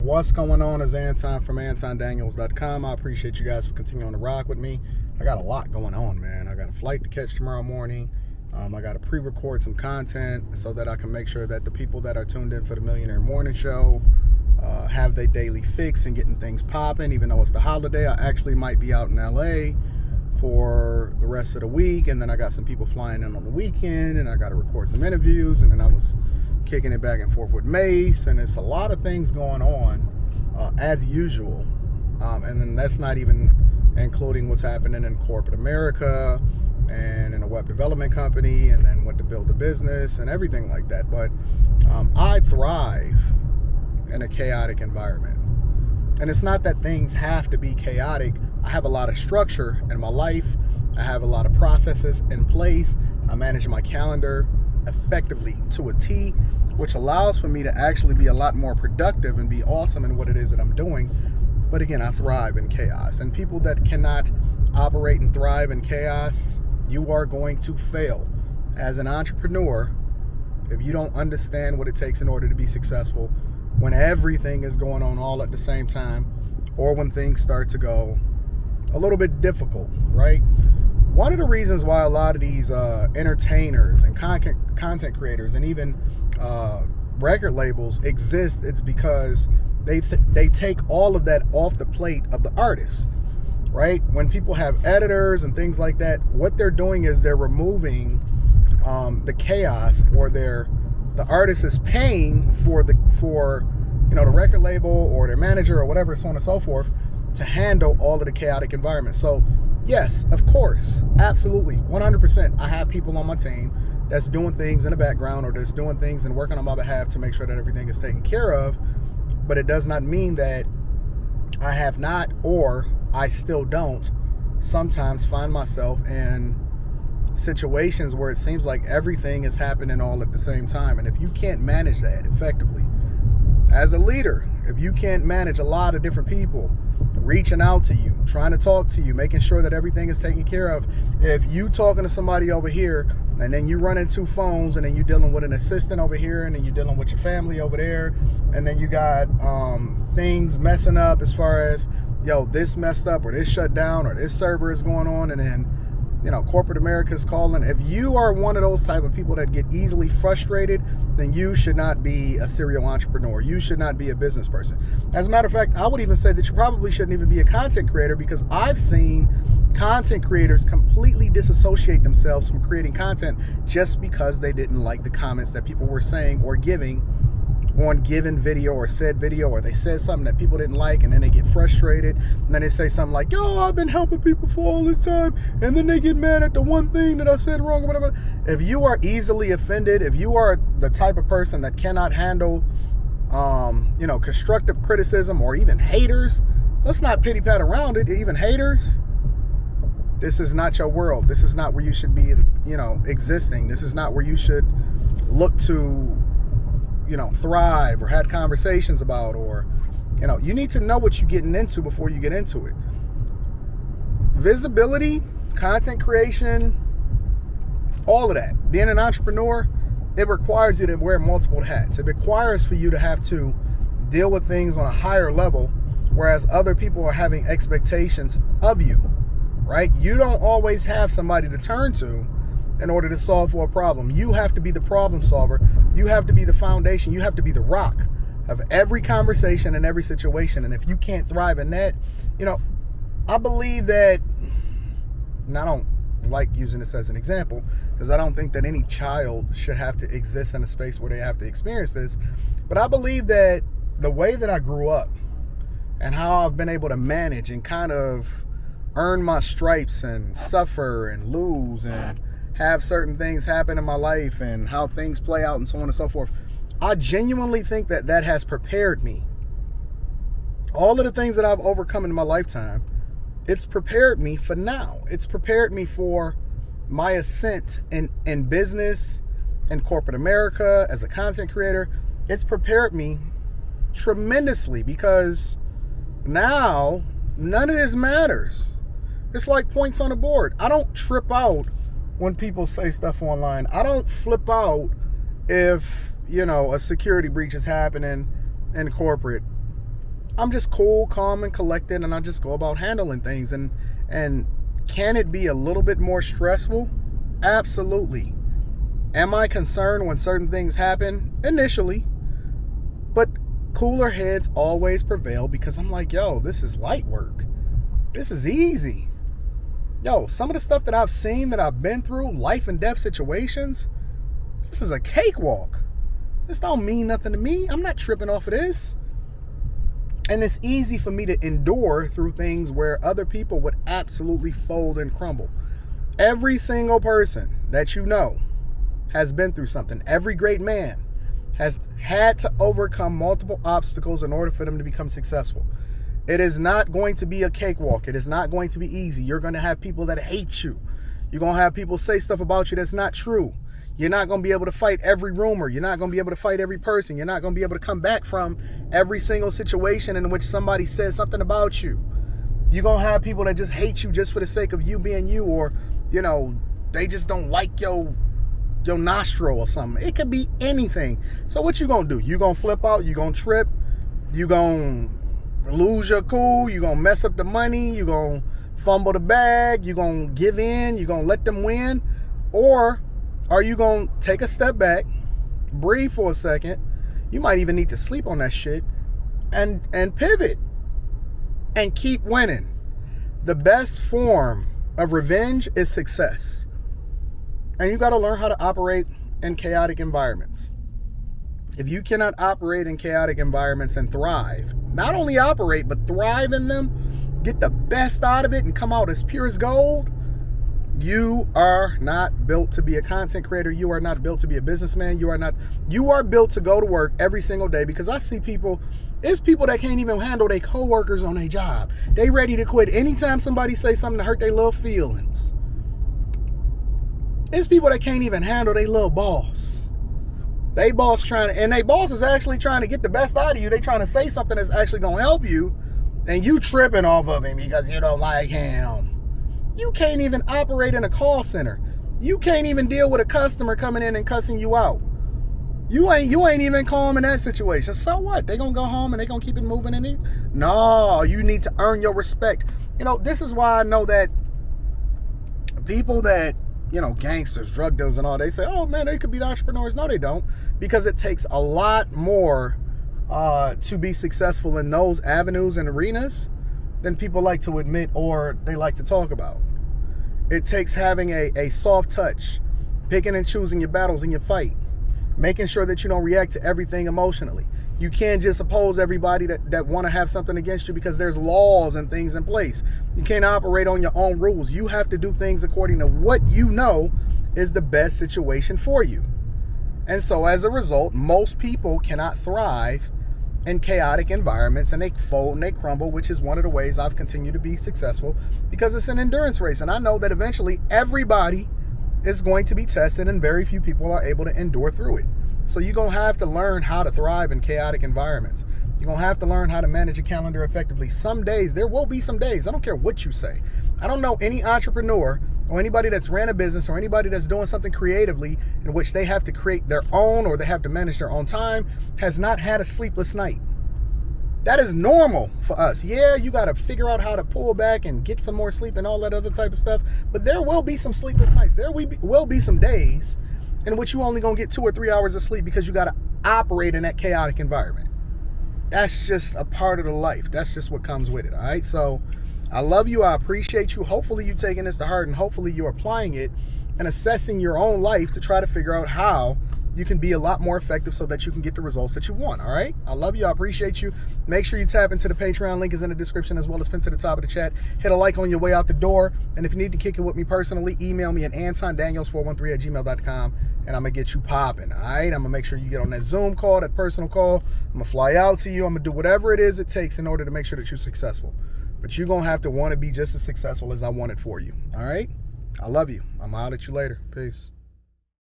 What's going on? Is Anton from AntonDaniels.com. I appreciate you guys for continuing to rock with me. I got a lot going on, man. I got a flight to catch tomorrow morning. I got to pre-record some content so that I can make sure that the people that are tuned in for the Millionaire Morning Show have their daily fix and getting things popping. Even though it's the holiday, I actually might be out in LA for the rest of the week, and then I got some people flying in on the weekend, and I got to record some interviews, and then I was kicking it back and forth with Mace, and it's a lot of things going on as usual, and then that's not even including what's happening in corporate America and in a web development company, and then what to build a business and everything like that. But I thrive in a chaotic environment, and it's not that things have to be chaotic. I have a lot of structure in my life. I have a lot of processes in place. I manage my calendar effectively to a T, which allows for me to actually be a lot more productive and be awesome in what it is that I'm doing. But again, I thrive in chaos. And people that cannot operate and thrive in chaos, you are going to fail. As an entrepreneur, if you don't understand what it takes in order to be successful, when everything is going on all at the same time, or when things start to go a little bit difficult, right? One of the reasons why a lot of these entertainers and content creators and even record labels exist, it's because they take all of that off the plate of the artist, right? When people have editors and things like that, what they're doing is they're removing the chaos, or the artist is paying for the record label or their manager or whatever, so on and so forth, to handle all of the chaotic environment. So yes, of course, absolutely, 100%. I have people on my team that's doing things in the background, or that's doing things and working on my behalf to make sure that everything is taken care of. But it does not mean that I have not, or I still don't, sometimes find myself in situations where it seems like everything is happening all at the same time. And if you can't manage that effectively as a leader, if you can't manage a lot of different people reaching out to you, trying to talk to you, making sure that everything is taken care of, if you talking to somebody over here and then you run into phones, and then you're dealing with an assistant over here, and then you're dealing with your family over there, and then you got things messing up as far as, this messed up, or this shut down, or this server is going on, and then corporate America is calling. If you are one of those type of people that get easily frustrated, then you should not be a serial entrepreneur. You should not be a business person. As a matter of fact, I would even say that you probably shouldn't even be a content creator, because I've seen content creators completely disassociate themselves from creating content just because they didn't like the comments that people were saying or giving on given video or said video, or they said something that people didn't like, and then they get frustrated, and then they say something like, I've been helping people for all this time, and then they get mad at the one thing that I said wrong or whatever. If you are easily offended, if you are the type of person that cannot handle constructive criticism, or even haters, let's not pity pat around it, even haters, this is not your world. This is not where you should be existing. This is not where you should look to thrive or had conversations about, or you need to know what you're getting into before you get into it. Visibility, content creation, all of that, being an entrepreneur, it requires you to wear multiple hats. It requires for you to have to deal with things on a higher level, whereas other people are having expectations of you, right? You don't always have somebody to turn to in order to solve for a problem. You have to be the problem solver. You have to be the foundation. You have to be the rock of every conversation and every situation. And if you can't thrive in that, I believe that, and I don't like using this as an example, because I don't think that any child should have to exist in a space where they have to experience this. But I believe that the way that I grew up and how I've been able to manage and kind of earn my stripes and suffer and lose and have certain things happen in my life and how things play out and so on and so forth, I genuinely think that that has prepared me. All of the things that I've overcome in my lifetime, it's prepared me for now. It's prepared me for my ascent in business, in corporate America, as a content creator. It's prepared me tremendously, because now none of this matters. It's like points on the board. I don't trip out when people say stuff online. I don't flip out if, a security breach is happening in corporate. I'm just cool, calm, and collected, and I just go about handling things. And can it be a little bit more stressful? Absolutely. Am I concerned when certain things happen? Initially. But cooler heads always prevail, because I'm like, yo, this is light work. This is easy. Yo, some of the stuff that I've seen, that I've been through, life and death situations, this is a cakewalk. This don't mean nothing to me. I'm not tripping off of this. And it's easy for me to endure through things where other people would absolutely fold and crumble. Every single person that you know has been through something. Every great man has had to overcome multiple obstacles in order for them to become successful. It is not going to be a cakewalk. It is not going to be easy. You're going to have people that hate you. You're going to have people say stuff about you that's not true. You're not going to be able to fight every rumor. You're not going to be able to fight every person. You're not going to be able to come back from every single situation in which somebody says something about you. You're going to have people that just hate you just for the sake of you being you, or, you know, they just don't like your nostril or something. It could be anything. So what you going to do? You going to flip out? You going to trip? You going to lose your cool? You going to mess up the money? You going to fumble the bag? You going to give in? You going to let them win? Or are you going to take a step back, breathe for a second? You might even need to sleep on that shit and pivot and keep winning. The best form of revenge is success. And you got to learn how to operate in chaotic environments. If you cannot operate in chaotic environments and thrive, not only operate, but thrive in them, get the best out of it and come out as pure as gold, you are not built to be a content creator. You are not built to be a businessman. You are built to go to work every single day, because I see people, it's people that can't even handle their coworkers on their job. They ready to quit anytime somebody say something to hurt their little feelings. It's people that can't even handle their little boss. They boss and they boss is actually trying to get the best out of you. They trying to say something that's actually going to help you, and you tripping off of him because you don't like him. You can't even operate in a call center. You can't even deal with a customer coming in and cussing you out. You ain't even calm in that situation. So what? They gonna go home and they gonna keep it moving in you? No, you need to earn your respect. You know, this is why I know that people that, you know, gangsters, drug dealers and all, they say, oh man, they could be entrepreneurs. No, they don't. Because it takes a lot more to be successful in those avenues and arenas than people like to admit or they like to talk about. It takes having a soft touch, picking and choosing your battles in your fight, making sure that you don't react to everything emotionally. You can't just oppose everybody that want to have something against you, because there's laws and things in place. You can't operate on your own rules. You have to do things according to what you know is the best situation for you. And so as a result, most people cannot thrive in chaotic environments, and they fold and they crumble, which is one of the ways I've continued to be successful, because it's an endurance race. And I know that eventually everybody is going to be tested, and very few people are able to endure through it. So you're going to have to learn how to thrive in chaotic environments. You're going to have to learn how to manage your calendar effectively. Some days, there will be some days, I don't care what you say. I don't know any entrepreneur or anybody that's ran a business or anybody that's doing something creatively in which they have to create their own or they have to manage their own time has not had a sleepless night. That is normal for us. Yeah, you got to figure out how to pull back and get some more sleep and all that other type of stuff. But there will be some sleepless nights. There will be some days in which you only going to get 2 or 3 hours of sleep because you got to operate in that chaotic environment. That's just a part of the life. That's just what comes with it. All right. So I love you. I appreciate you. Hopefully you're taking this to heart, and hopefully you're applying it and assessing your own life to try to figure out how you can be a lot more effective so that you can get the results that you want. All right. I love you. I appreciate you. Make sure you tap into the Patreon. Link is in the description as well as pinned to the top of the chat. Hit a like on your way out the door. And if you need to kick it with me personally, email me at AntonDaniels413@gmail.com and I'm going to get you popping. All right. I'm going to make sure you get on that Zoom call, that personal call. I'm going to fly out to you. I'm going to do whatever it is it takes in order to make sure that you're successful. But you're going to have to want to be just as successful as I want it for you. All right. I love you. I'm out at you later. Peace.